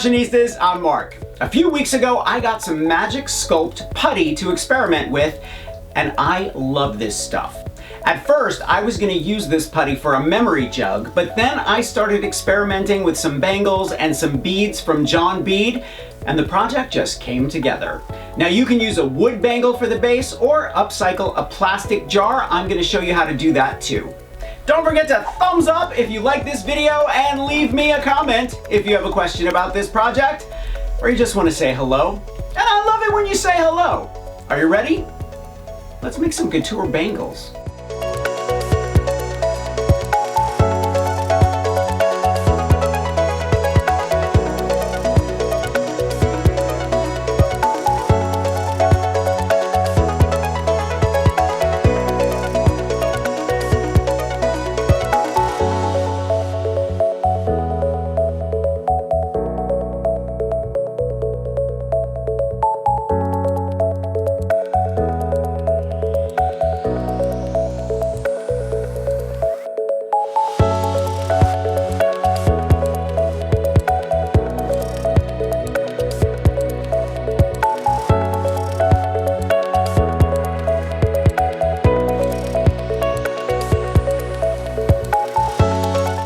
fashionistas, I'm Mark. A few weeks ago, I got some magic Sculpt putty to experiment with, and I love this stuff. At first, I was going to use this putty for a memory jug, but then I started experimenting with some bangles and some beads from John Bead, and the project just came together. Now you can use a wood bangle for the base or upcycle a plastic jar. I'm going to show you how to do that too. Don't forget to thumbs up if you like this video and leave me a comment if you have a question about this project or you just want to say hello. And I love it when you say hello. Are you ready? Let's make some couture bangles.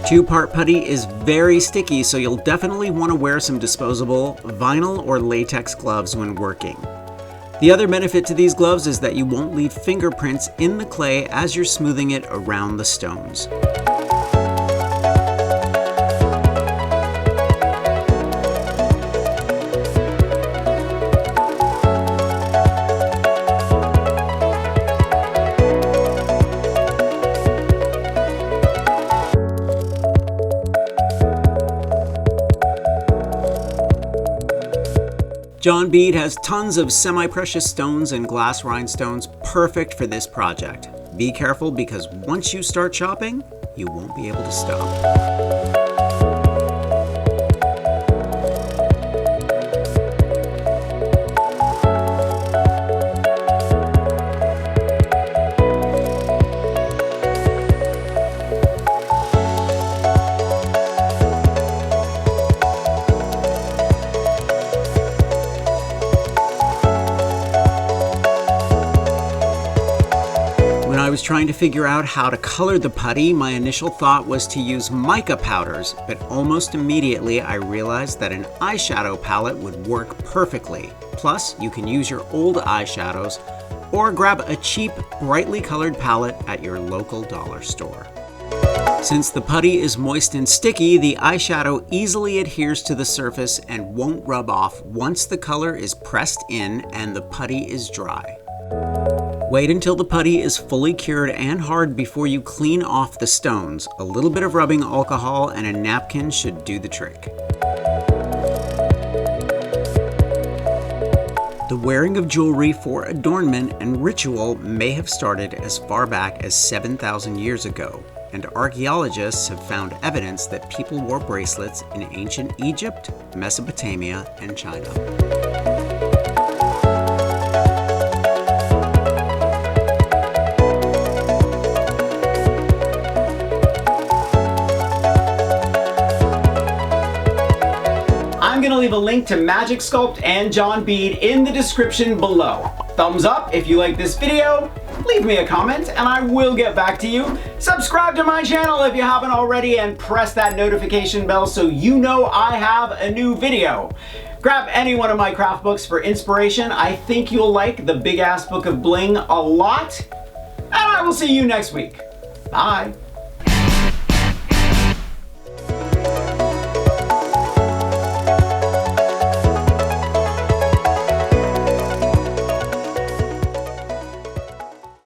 Two-part putty is very sticky, so you'll definitely want to wear some disposable vinyl or latex gloves when working. The other benefit to these gloves is that you won't leave fingerprints in the clay as you're smoothing it around the stones. John Bead has tons of semi-precious stones and glass rhinestones perfect for this project. Be careful because once you start chopping, you won't be able to stop. When I was trying to figure out how to color the putty, my initial thought was to use mica powders, but almost immediately I realized that an eyeshadow palette would work perfectly. Plus, you can use your old eyeshadows or grab a cheap, brightly colored palette at your local dollar store. Since the putty is moist and sticky, the eyeshadow easily adheres to the surface and won't rub off once the color is pressed in and the putty is dry. Wait until the putty is fully cured and hard before you clean off the stones. A little bit of rubbing alcohol and a napkin should do the trick. The wearing of jewelry for adornment and ritual may have started as far back as 7,000 years ago, and archaeologists have found evidence that people wore bracelets in ancient Egypt, Mesopotamia, and China. I'm going to leave a link to Magic Sculpt and John Bead in the description below. Thumbs up if you like this video, leave me a comment and I will get back to you. Subscribe to my channel if you haven't already and press that notification bell so you know I have a new video. Grab any one of my craft books for inspiration. I think you'll like the Big Ass Book of Bling a lot. And I will see you next week. Bye.